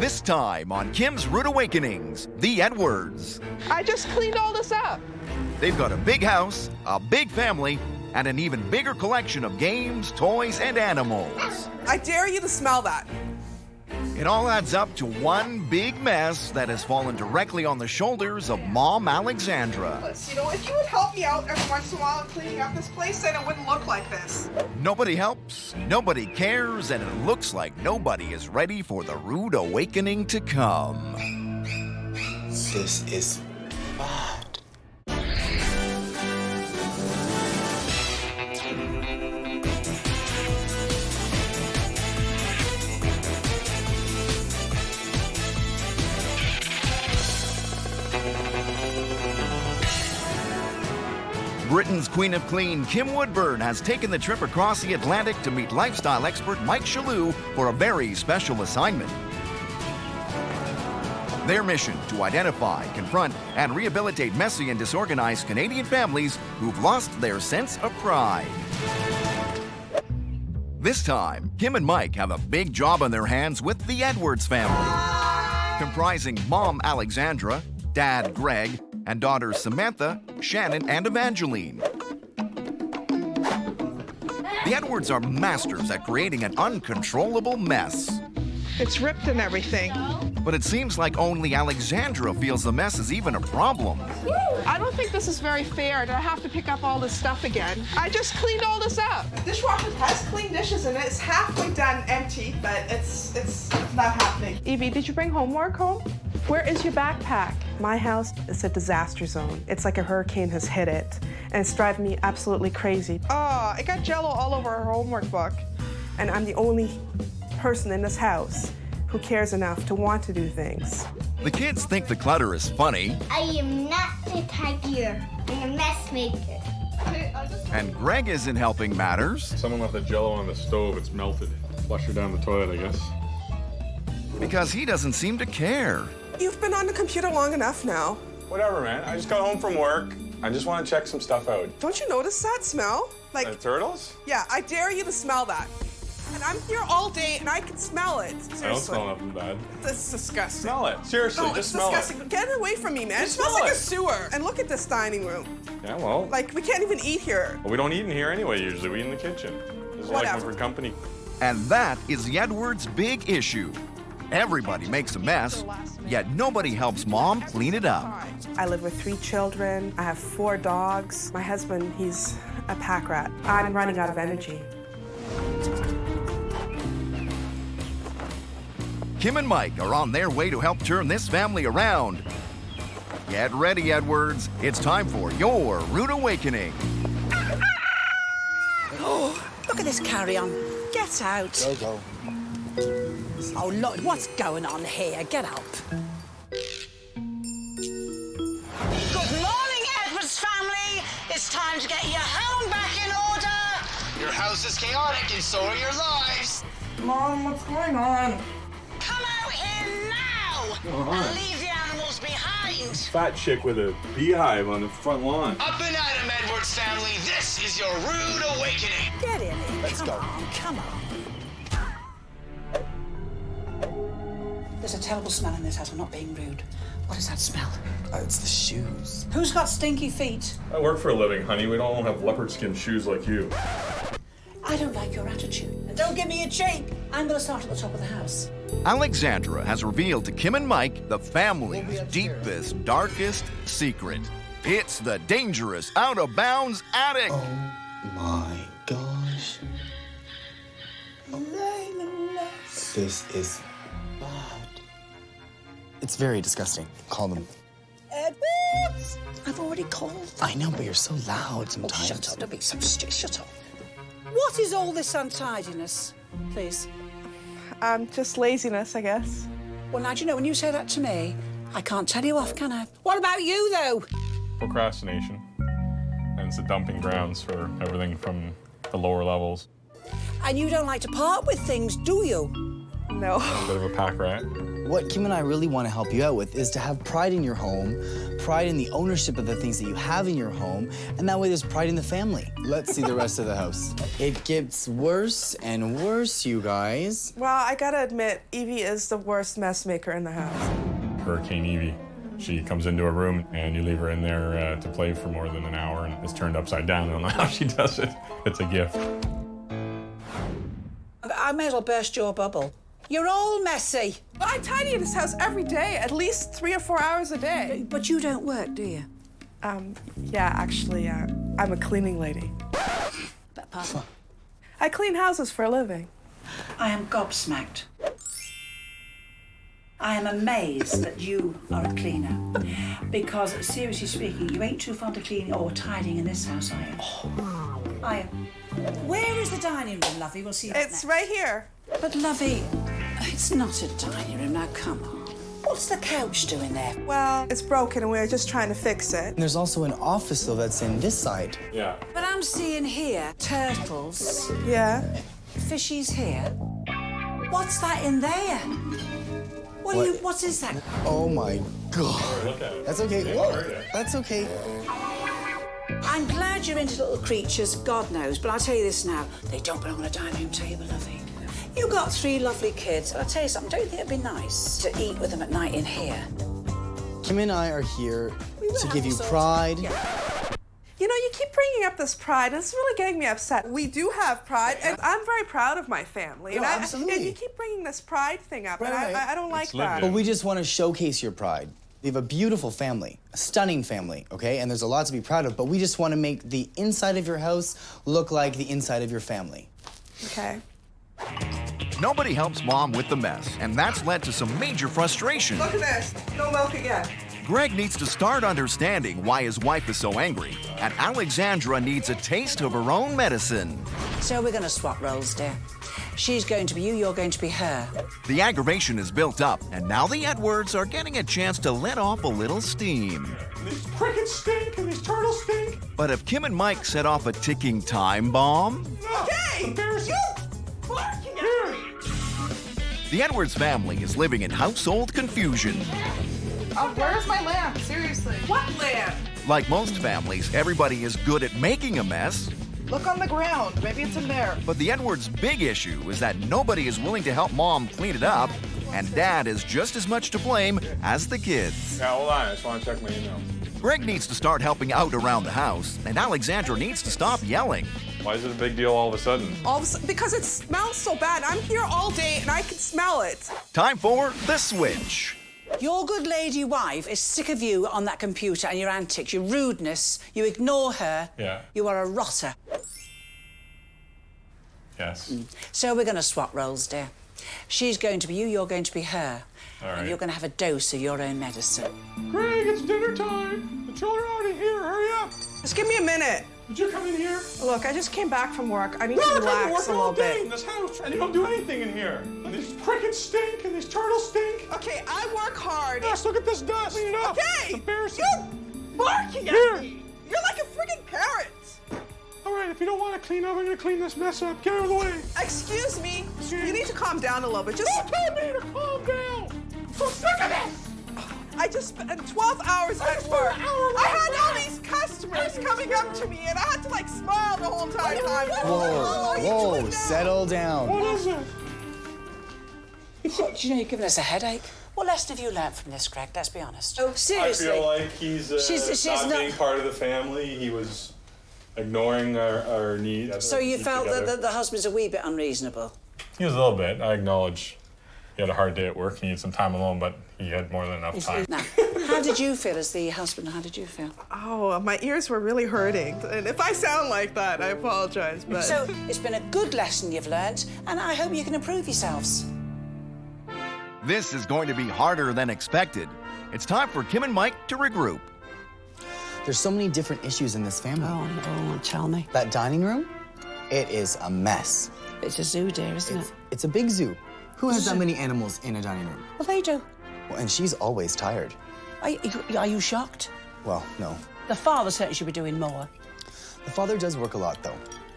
This time on Kim's Rude Awakenings, the Edwards. I just cleaned all this up. They've got a big house, a big family, and an even bigger collection of games, toys, and animals. I dare you to smell that. It all adds up to one big mess that has fallen directly on the shoulders of Mom Alexandra. You know, if you would help me out every once in a while in cleaning up this place, then it wouldn't look like this. Nobody helps, nobody cares, and it looks like nobody is ready for the rude awakening to come. This is bad. Britain's Queen of Clean, Kim Woodburn, has taken the trip across the Atlantic to meet lifestyle expert Mike Chalut for a very special assignment. Their mission: to identify, confront, and rehabilitate messy and disorganized Canadian families who've lost their sense of pride. This time, Kim and Mike have a big job on their hands with the Edwards family, comprising Mom Alexandra, Dad Greg, and daughters Samantha, Shannon, and Evangeline. The Edwards are masters at creating an uncontrollable mess. It's ripped and everything. But it seems like only Alexandra feels the mess is even a problem. I don't think this is very fair to have to pick up all this stuff again. I just cleaned all this up. The dishwasher has clean dishes in it. It's halfway done empty, but it's not happening. Evie, did you bring homework home? Where is your backpack? My house is a disaster zone. It's like a hurricane has hit it, and it's driving me absolutely crazy. Oh, it got Jell-O all over her homework book. And I'm the only person in this house who cares enough to want to do things. The kids think the clutter is funny, I am not the tidier. I'm a mess maker. and Greg isn't helping matters Someone left the Jell-O on the stove. It's melted. Flush her down the toilet, I guess. because he doesn't seem to care. You've been on the computer long enough now. Whatever, man. I just got home from work. I just want to check some stuff out. Don't you notice that smell? Like, Turtles? yeah, I dare you to smell that. And I'm here all day and I can smell it. Seriously. I don't smell nothing bad. This is disgusting. Smell it. Seriously, No, just it's smell disgusting. Get it away from me, man. Just It smells smell like it. a sewer. And look at this dining room. it. Yeah, well. Like, we can't even eat here. Well, we don't eat in here anyway, usually. We eat in the kitchen. This is like Whatever. one for company. And that is the Edwards' big issue. Everybody makes a mess, yet nobody helps Mom clean it up. I live with 3 children. I have 4 dogs. My husband, he's a pack rat. I'm running out of energy. Kim and Mike are on their way to help turn this family around. Get ready, Edwards. It's time for your rude awakening. Look at this carry-on. Get out. Go. Oh, Lord, what's going on here? Get out. Good morning, Edwards family. It's time to get your home back in order. Your house is chaotic and so are your lives. Mom, what's going on? Come out here now and leave the animals behind. Fat chick with a beehive on the front lawn. Up and at 'em, Edwards family. This is your rude awakening. Get in here. Let's go. Come on. There's a terrible smell in this house. I'm not being rude. What is that smell? It's the shoes. Who's got stinky feet? I work for a living, honey. We don't have leopard skin shoes like you. I don't like your attitude. And don't give me a cheek. I'm going to start at the top of the house. Alexandra has revealed to Kim and Mike the family's deepest, darkest secret. It's the dangerous, out-of-bounds attic. Oh my gosh. This is bad. It's very disgusting. Call them. Edwards! I've already called. I know, but you're so loud Oh, sometimes. shut up. Don't be so stupid. Shut up. What is all this untidiness, please? Just laziness, I guess. Well, now, do you know, when you say that to me, I can't tell you off, can I? What about you, though? Procrastination. And it's the dumping grounds for everything from the lower levels. And you don't like to part with things, do you? No. A bit of a pack rat. What Kim and I really want to help you out with is to have pride in your home, pride in the ownership of the things that you have in your home, and that way there's pride in the family. Let's see the rest of the house. It gets worse and worse, you guys. Well, I gotta admit, Evie is the worst mess maker in the house. Hurricane Evie. She comes into a room and you leave her in there to play for more than an hour and it's turned upside down. I don't know how she does it. It's a gift. I may as well burst your bubble. You're all messy. But I tidy this house every day, at least 3 or 4 hours a day. But you don't work, do you? Yeah, actually, I'm a cleaning lady. But pardon? I clean houses for a living. I am gobsmacked. I am amazed that you are a cleaner. Because, seriously speaking, you ain't too fond of cleaning or tidying in this house, are you? Oh. I am. Where is the dining room, Lovey? We'll see that It's next. right here. But, Lovey, it's not a dining room. Now, come on. What's the couch doing there? Well, it's broken and we're just trying to fix it. And there's also an office, though, that's in this side. Yeah. But I'm seeing here turtles, Yeah. fishies here. What's that in there? What is that? Oh my God. Look at it. That's okay. Whoa, that's okay. I'm glad you're into little creatures, God knows, but I'll tell you this now, they don't belong on a dining room table, Lovey. You got 3 lovely kids, I'll tell you something, don't you think it'd be nice to eat with them at night in here? Kim and I are here to give you have pride. You know, you keep bringing up this pride, and it's really getting me upset. We do have pride, and I'm very proud of my family. No, And absolutely. and you keep bringing this pride thing up, and Right. I don't like It's lived that. in. But we just want to showcase your pride. We have a beautiful family, a stunning family, okay? And there's a lot to be proud of, but we just want to make the inside of your house look like the inside of your family. Okay. Nobody helps Mom with the mess, and that's led to some major frustration. Look at this. No milk again. Greg needs to start understanding why his wife is so angry, and Alexandra needs a taste of her own medicine. So we're going to swap roles, dear. She's going to be you, you're going to be her. The aggravation is built up, and now the Edwards are getting a chance to let off a little steam. These crickets stink and these turtles stink. But if Kim and Mike set off a ticking time bomb, Hey! Embarrassing. Barking at me! the Edwards family is living in household confusion. Oh, where's my lamp? Seriously. What lamp? Like most families, everybody is good at making a mess, Look on the ground. Maybe it's in there. but the Edwards' big issue is that nobody is willing to help Mom clean it up, and Dad is just as much to blame as the kids. Now, hold on. I just want to check my email. Greg needs to start helping out around the house, and Alexandra needs to stop yelling. Why is it a big deal all of a sudden? All of a sudden, because it smells so bad. I'm here all day, and I can smell it. Time for the switch. Your good lady wife is sick of you on that computer and your antics, your rudeness. You ignore her. Yeah. You are a rotter. Yes. So we're going to swap roles, dear. She's going to be you, you're going to be her. All right. And you're going to have a dose of your own medicine. Greg, it's dinner time. The children are already here. Hurry up. Just give me a minute. Did you come in here? Look, I just came back from work. I need to I've been relax working a all little day in bit. this house, and you don't do anything in here. And these crickets stink, and these turtles stink. Okay, I work hard. Yes, look at this dust. Clean it up. Okay! It's embarrassing. You barking at Here. me! You're like a friggin' parrot! All right, if you don't want to clean up, I'm going to clean this mess up. Get out of the way. Excuse me. You need to calm down a little bit. Just Don't tell me to calm down. I'm so sick of this. I just spent 12 hours at work. I had all these customers coming up to me, and I had to like smile the whole time. Whoa, whoa, settle down. What is it? Do you know you're giving us a headache? What lesson have you learned from this, Greg? Let's be honest. Oh, seriously. I feel like he's She's not not- being part of the family. He was ignoring our needs. So you felt that the husband's a wee bit unreasonable? He was a little bit. I acknowledge he had a hard day at work. He needed some time alone, but he had more than enough time. Now, how did you feel as the husband? How did you feel? Oh, my ears were really hurting. And if I sound like that, I apologize. But So it's been a good lesson you've learned, and I hope you can improve yourselves. This is going to be harder than expected. It's time for Kim and Mike to regroup. There's so many different issues in this family. Oh, no, tell me. That dining room, it is a mess. It's a zoo, dear, isn't it? It's a big zoo. Who has that many animals in a dining room? Well, they do. Well, and she's always tired. Are you shocked? Well, no. The father certainly should be doing more. The father does work a lot, though.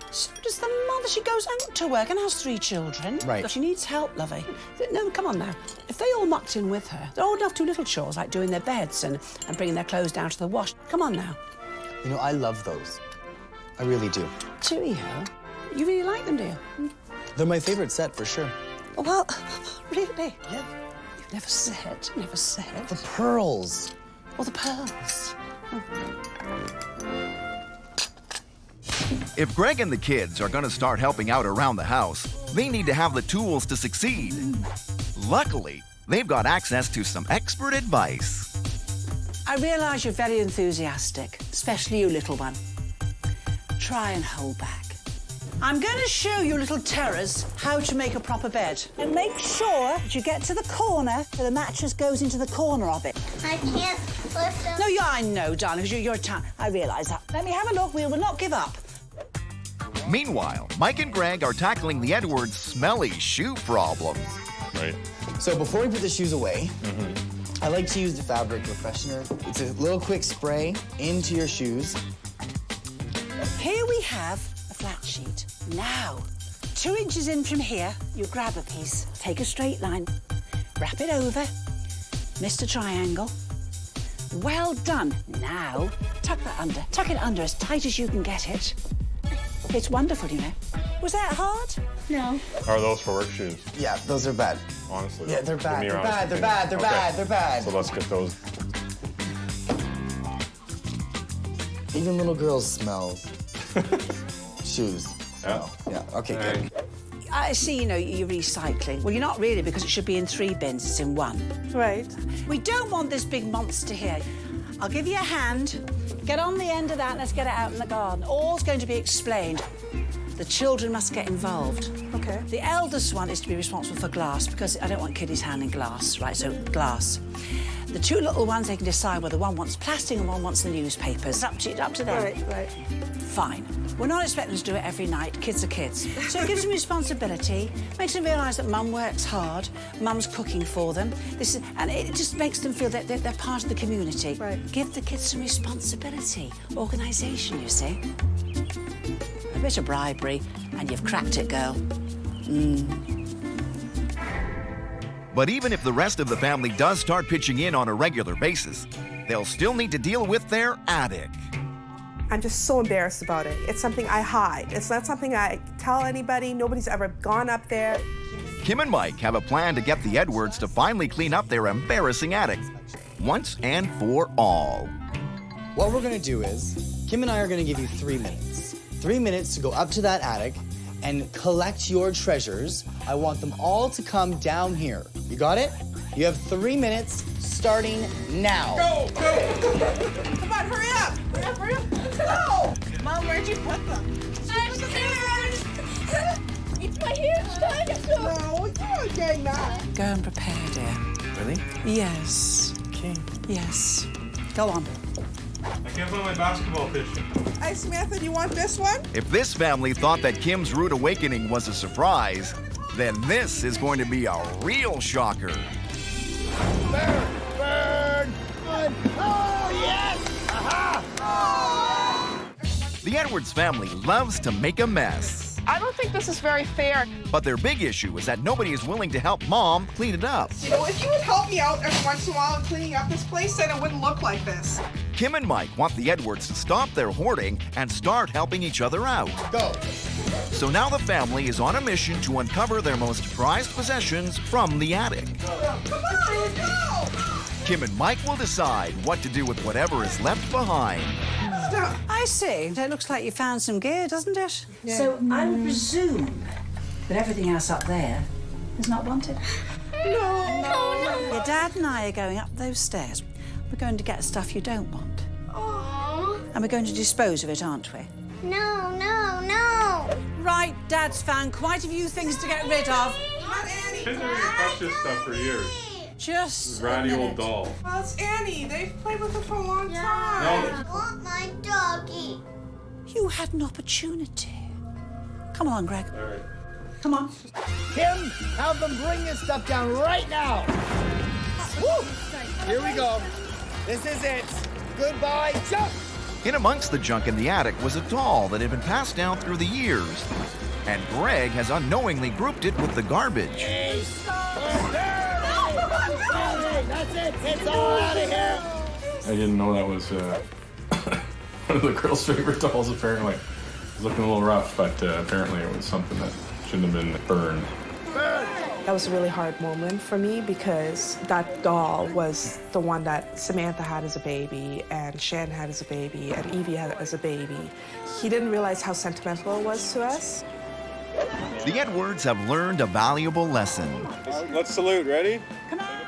So does the mother. Samantha, she goes out to work and has 3 children. Right. She needs help, lovey. No, come on now. If they all mucked in with her, they're old enough to do little chores like doing their beds and bringing their clothes down to the wash. Come on now. You know, I love those. I really do. Do you? You really like them, do you? They're my favorite set, for sure. Well, really? Yeah. You've never said. Never said. The pearls. Or the pearls. If Greg and the kids are going to start helping out around the house, they need to have the tools to succeed. Luckily, they've got access to some expert advice. I realise you're very enthusiastic, especially you, little one. Try and hold back. I'm going to show you little terrors how to make a proper bed. And make sure that you get to the corner so the mattress goes into the corner of it. I can't lift up. No, I know, darling, because you're tiny. I realise that. Let me have a look. We will not give up. Meanwhile, Mike and Greg are tackling the Edwards' smelly shoe problems. Right. So before we put the shoes away, I like to use the fabric refreshener. It's a little quick spray into your shoes. Here we have a flat sheet. Now, 2 inches in from here, you grab a piece, take a straight line, wrap it over, Mr. Triangle. Well done. Now, tuck that under. Tuck it under as tight as you can get it. It's wonderful, you know. Was that hard? No. Are those for work shoes? Yeah, those are bad. Honestly. Yeah, they're Give bad. me your They're honest bad. They're opinion. bad. They're Okay. bad. They're bad. So let's get those. Even little girls smell shoes. Yeah. Yeah. Okay. Good. I see, you know, you're recycling. Well, you're not really, because it should be in 3 bins. It's in 1. Right. We don't want this big monster here. I'll give you a hand. Get on the end of that and let's get it out in the garden. All's going to be explained. The children must get involved. Okay. The eldest one is to be responsible for glass, because I don't want kiddies handling glass, right? So glass. The 2 little ones, they can decide whether one wants plastic and one wants the newspapers. It's up to them. Right. Fine. We're not expecting them to do it every night. Kids are kids. So it gives them responsibility, makes them realise that mum works hard, mum's cooking for them. And it just makes them feel that they're part of the community. Right. Give the kids some responsibility. Organisation, you see. A bit of bribery, and you've cracked it, girl. But even if the rest of the family does start pitching in on a regular basis, they'll still need to deal with their attic. I'm just so embarrassed about it. It's something I hide. It's not something I tell anybody. Nobody's ever gone up there. Kim and Mike have a plan to get the Edwards to finally clean up their embarrassing attic, once and for all. What we're gonna do is, Kim and I are gonna give you 3 minutes. 3 minutes to go up to that attic and collect your treasures. I want them all to come down here. You got it? You have 3 minutes starting now. Go! Come on, hurry up! Hurry up! Go! Mom, where'd you put them? It's my huge dinosaur. No, you're getting that. Go and prepare, dear. Really? Yes. Okay. Yes. Go on. I can't find my basketball pitcher. Hey, Samantha, do you want this one? If this family thought that Kim's rude awakening was a surprise, then this is going to be a real shocker. Burn! Oh, yes! Aha! The Edwards family loves to make a mess. I don't think this is very fair. But their big issue is that nobody is willing to help Mom clean it up. You know, if you would help me out every once in a while in cleaning up this place, then it wouldn't look like this. Kim and Mike want the Edwards to stop their hoarding and start helping each other out. Go! So now the family is on a mission to uncover their most prized possessions from the attic. Come on, go! Kim and Mike will decide what to do with whatever is left behind. Stop. I see. It looks like you found some gear, doesn't it? Yeah. So I would presume that everything else up there is not wanted. No. Your dad and I are going up those stairs. We're going to get stuff you don't want. Aww. And we're going to dispose of it, aren't we? No. Right, Dad's found quite a few things to get rid of. Not Annie. Kids have touched this stuff for years. Just Ratty a old minute. doll. Well, it's Annie. They've played with her for a long time. I want my doggy. You had an opportunity. Come along, Greg. All right. Come on. Kim, have them bring this stuff down right now. Woo! Here we go. This is it. Goodbye, jump! In amongst the junk in the attic was a doll that had been passed down through the years. and Greg has unknowingly grouped it with the garbage. That's it. It's all out of here. I didn't know that was one of the girls' favorite dolls, apparently. It was looking a little rough, but apparently it was something that shouldn't have been burned. That was a really hard moment for me because that doll was the one that Samantha had as a baby and Shan had as a baby and Evie had as a baby. He didn't realize how sentimental it was to us. The Edwards have learned a valuable lesson. Let's salute. Ready?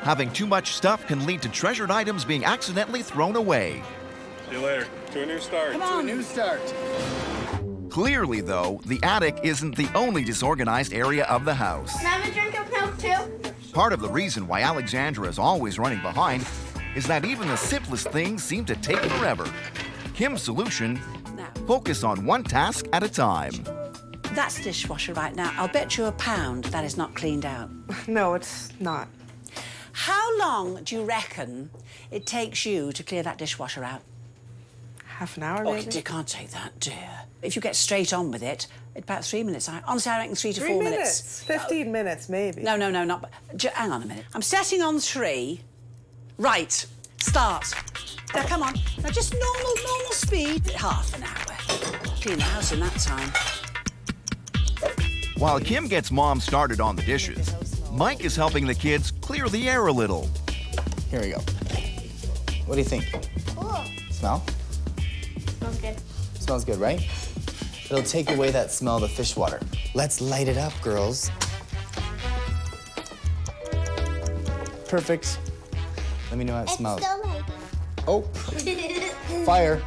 Having too much stuff can lead to treasured items being accidentally thrown away. See you later. To a new start. To a new start. Clearly, though, the attic isn't the only disorganized area of the house. Can I have a drink of milk too? Part of the reason why Alexandra is always running behind is that even the simplest things seem to take forever. Kim's solution, focus on one task at a time. That's the dishwasher right now. I'll bet you £1 that is not cleaned out. No, it's not. How long do you reckon it takes you to clear that dishwasher out? Half an hour, Oh, maybe? you can't take that, dear. If you get straight on with it, it's about 3 minutes. Honestly, I reckon 3 to 4 minutes. 15 minutes, maybe. No, not... hang on a minute. I'm setting on 3. Right, start. Now, come on. Now, just normal speed. Half an hour. Clean the house in that time. While Kim gets Mom started on the dishes, Mike is helping the kids clear the air a little. Here we go. What do you think? Cool. Smell? Smells good. Smells good, right? It'll take away that smell of the fish water. Let's light it up, girls. Perfect. Let me know how it smells. It's still like... Oh, fire.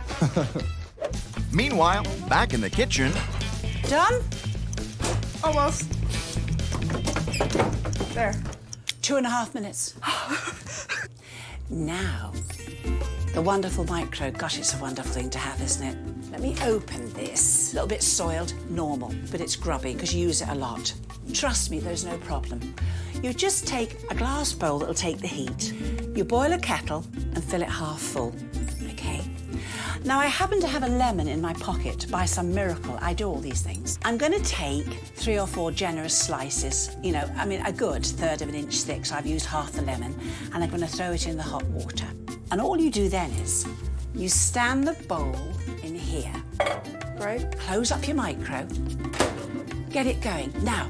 Meanwhile, back in the kitchen, Done? Almost. There. 2.5 minutes. Now, the wonderful micro. Gosh, it's a wonderful thing to have, isn't it? Let me open this. A little bit soiled, normal, but it's grubby because you use it a lot. Trust me, there's no problem. You just take a glass bowl that'll take the heat. You boil a kettle and fill it half full, okay? Now, I happen to have a lemon in my pocket. By some miracle, I do all these things. I'm going to take 3 or 4 generous slices, you know, I mean, a good 1/3 of an inch thick, so I've used half the lemon, and I'm going to throw it in the hot water. And all you do then is you stand the bowl in here, Right? close up your micro, get it going. Now,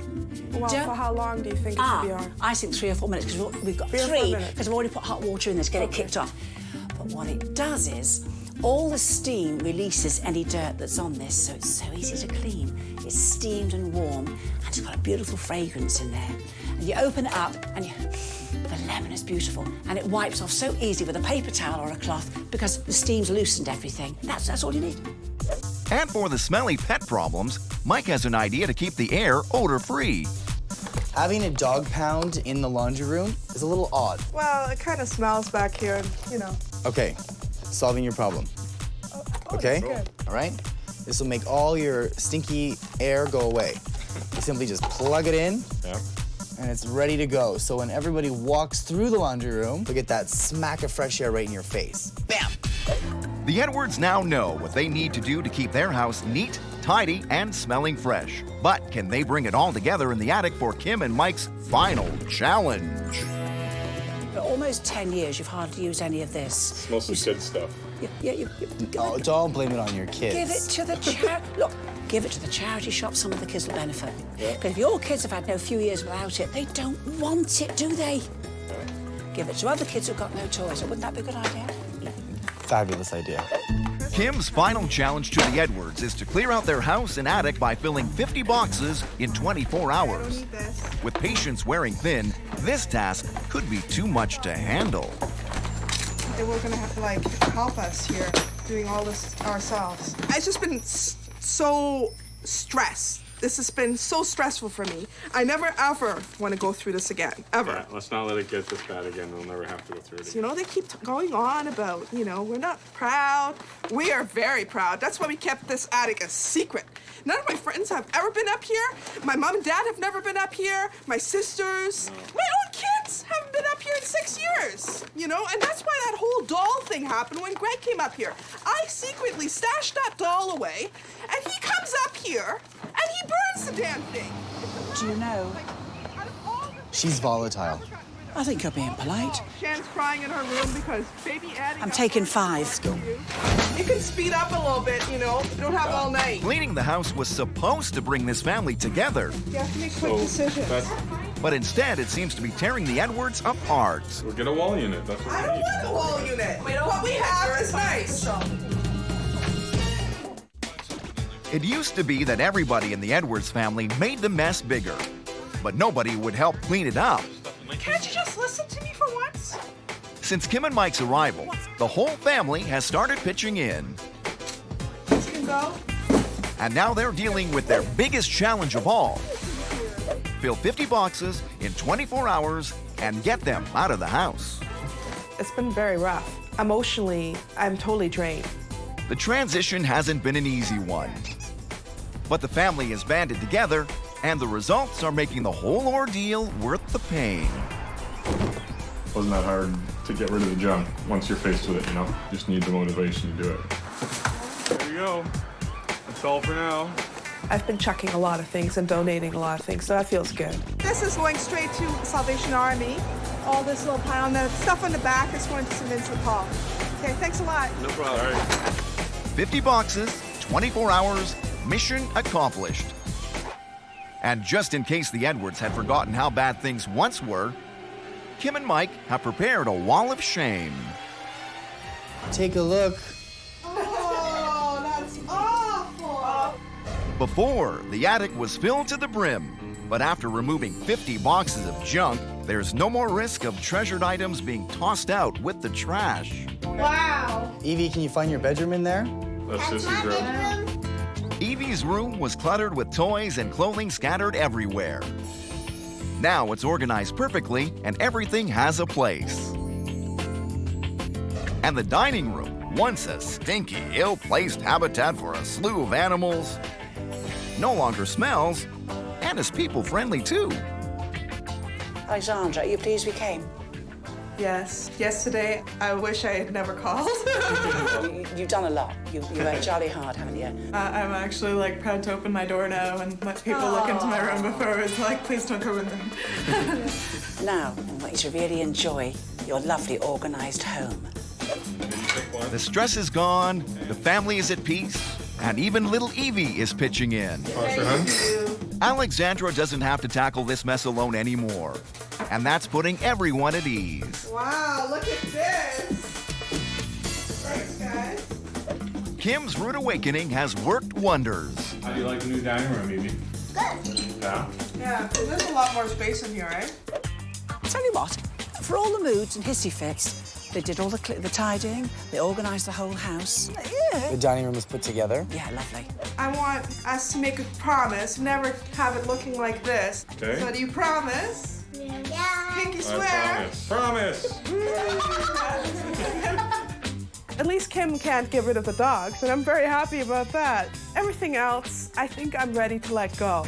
Well, for how long do you think it should be on? I think 3 or 4 minutes, because we've got 3 or 4 3, minutes. because I've already put hot water in this, get it kicked off. But what it does is, all the steam releases any dirt that's on this, so it's so easy to clean. It's steamed and warm, and it's got a beautiful fragrance in there. And you open it up, and the lemon is beautiful, and it wipes off so easy with a paper towel or a cloth because the steam's loosened everything. That's all you need. and for the smelly pet problems, Mike has an idea to keep the air odor-free. Having a dog pound in the laundry room is a little odd. Well, it kind of smells back here, and, you know. Okay, solving your problem. Okay? that's good. All right? This will make all your stinky air go away. You simply just plug it in, and it's ready to go. So when everybody walks through the laundry room, they'll get that smack of fresh air right in your face. Bam! The Edwards now know what they need to do to keep their house neat, tidy, and smelling fresh. But can they bring it all together in the attic for Kim and Mike's final challenge? For almost 10 years, you've hardly used any of this. Mostly kid stuff. Oh, don't blame it on your kids. Give it to the charity. Look, give it to the charity shop. Some of the kids will benefit. Because if your kids have had no few years without it, they don't want it, do they? Give it to other kids who've got no toys. Wouldn't that be a good idea? Fabulous idea. Kim's final challenge to the Edwards is to clear out their house and attic by filling 50 boxes in 24 hours. With patience wearing thin, this task could be too much to handle. They were gonna have to like help us here doing all this ourselves. I've just been so stressed. This has been so stressful for me. I never ever want to go through this again, ever. Yeah, let's not let it get this bad again. We'll never have to go through it again. You know, they keep going on about, you know, we're not proud. We are very proud. That's why we kept this attic a secret. None of my friends have ever been up here. My mom and dad have never been up here. My sisters, my own kids haven't been up here in 6 years. You know, and that's why that whole doll thing happened when Greg came up here. I secretly stashed that doll away, and he comes up here, and he He burns the damn thing. Do you know? She's volatile. I think you're being polite. Shan's crying in her room because baby Addie... I'm taking 5. You can speed up a little bit, you know. You don't have all night. Cleaning the house was supposed to bring this family together, You have to make quick decisions. but instead it seems to be tearing the Edwards apart. We'll get a wall unit. That's what I we don't need. want the wall unit. What we have is nice. It used to be that everybody in the Edwards family made the mess bigger, but nobody would help clean it up. Can't you just listen to me for once? Since Kim and Mike's arrival, the whole family has started pitching in. This can go. And now they're dealing with their biggest challenge of all. Fill 50 boxes in 24 hours and get them out of the house. It's been very rough. Emotionally, I'm totally drained. The transition hasn't been an easy one. But the family has banded together, and the results are making the whole ordeal worth the pain. Wasn't that hard to get rid of the junk once you're faced with it, you know? Just need the motivation to do it. There you go. That's all for now. I've been chucking a lot of things and donating a lot of things, so that feels good. This is going straight to Salvation Army. All this little pile, and the stuff on the back is going to St. Vincent de Paul. Okay, thanks a lot. No problem. All right. 50 boxes, 24 hours, mission accomplished. And just in case the Edwards had forgotten how bad things once were, Kim and Mike have prepared a wall of shame. Take a look. Oh, that's awful. Before, the attic was filled to the brim, but after removing 50 boxes of junk, there's no more risk of treasured items being tossed out with the trash. Wow. Evie, can you find your bedroom in there? That's That's Sissy's my room. bedroom. Evie's room was cluttered with toys and clothing scattered everywhere. Now it's organized perfectly and everything has a place. And the dining room, once a stinky, ill-placed habitat for a slew of animals, no longer smells and is people-friendly too. Alexandra, are you pleased we came? Yes. Yesterday, I wish I had never called. You've done a lot. You've worked jolly hard, haven't you? I'm actually like proud to open my door now and let people look into my room before it's like, please don't go in there. Now, I want you to really enjoy your lovely organised home. The stress is gone, the family is at peace, and even little Evie is pitching in. Alexandra doesn't have to tackle this mess alone anymore. And that's putting everyone at ease. Wow, look at this. Thanks, guys. Kim's rude awakening has worked wonders. How do you like the new dining room, Evie? Good. Yeah? Yeah, there's a lot more space in here, right? Tell you what, for all the moods and hissy fits, they did all the tidying, they organised the whole house. Yeah. The dining room was put together. Yeah, lovely. I want us to make a promise, never have it looking like this. Okay. So do you promise? Yeah. Pinky swear. Promise. At least Kim can't get rid of the dogs, and I'm very happy about that. Everything else, I think I'm ready to let go.